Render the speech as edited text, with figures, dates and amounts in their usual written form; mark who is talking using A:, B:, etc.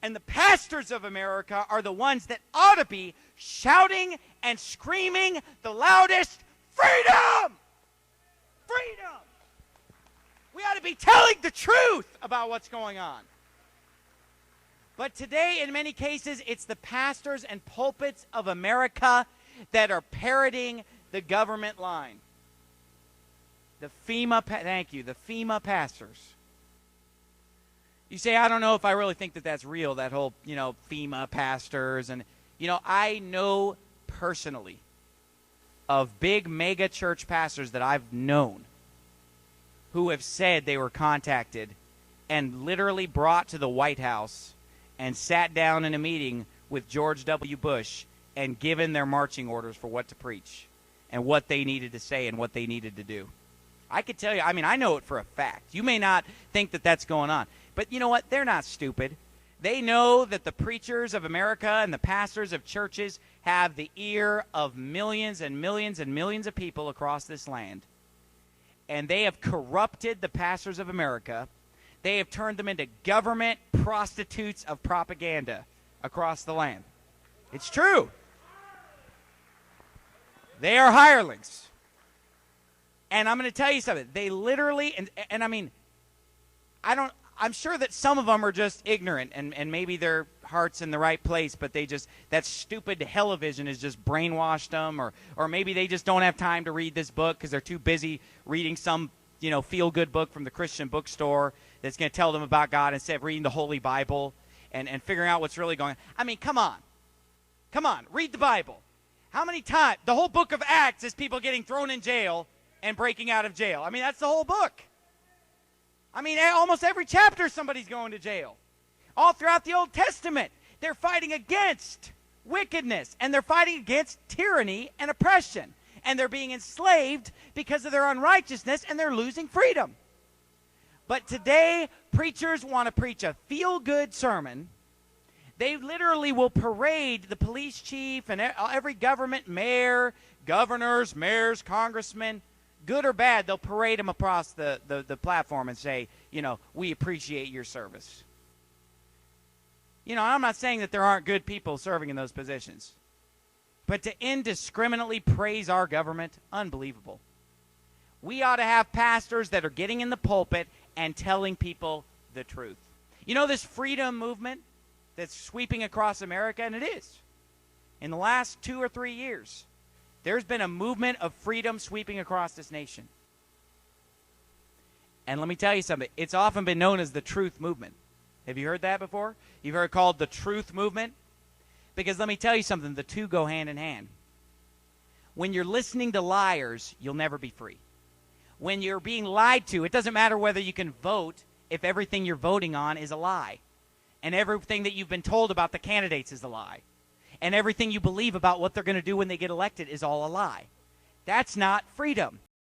A: And the pastors of America are the ones that ought to be shouting and screaming the loudest, freedom! Freedom! We ought to be telling the truth about what's going on. But today, in many cases, it's the pastors and pulpits of America that are parroting the government line. The FEMA, thank you, the FEMA pastors. You say, I don't know if I really think that that's real, that whole, FEMA pastors. And, I know personally of big mega church pastors that I've known who have said they were contacted and literally brought to the White House and sat down in a meeting with George W. Bush and given their marching orders for what to preach and what they needed to say and what they needed to do. I could tell you, I know it for a fact. You may not think that that's going on. But you know what? They're not stupid. They know that the preachers of America and the pastors of churches have the ear of millions and millions and millions of people across this land. And they have corrupted the pastors of America. They have turned them into government prostitutes of propaganda across the land. It's true. They are hirelings. And I'm going to tell you something. They literally, I'm sure that some of them are just ignorant and maybe their heart's in the right place, but that stupid television has just brainwashed them, or maybe they just don't have time to read this book because they're too busy reading some, feel-good book from the Christian bookstore that's going to tell them about God instead of reading the Holy Bible and figuring out what's really going on. Come on. Come on, read the Bible. How many times? The whole book of Acts is people getting thrown in jail and breaking out of jail. That's the whole book. Almost every chapter somebody's going to jail. All throughout the Old Testament, they're fighting against wickedness, and they're fighting against tyranny and oppression, and they're being enslaved because of their unrighteousness, and they're losing freedom. But today, preachers want to preach a feel-good sermon. They literally will parade the police chief and every government mayor, governors, mayors, congressmen, good or bad, they'll parade them across the platform and say, we appreciate your service. I'm not saying that there aren't good people serving in those positions. But to indiscriminately praise our government, unbelievable. We ought to have pastors that are getting in the pulpit and telling people the truth. This freedom movement that's sweeping across America, and it is. In the last 2 or 3 years, there's been a movement of freedom sweeping across this nation. And let me tell you something. It's often been known as the truth movement. Have you heard that before? You've heard it called the truth movement? Because let me tell you something. The two go hand in hand. When you're listening to liars, you'll never be free. When you're being lied to, it doesn't matter whether you can vote if everything you're voting on is a lie. And everything that you've been told about the candidates is a lie. And everything you believe about what they're going to do when they get elected is all a lie. That's not freedom.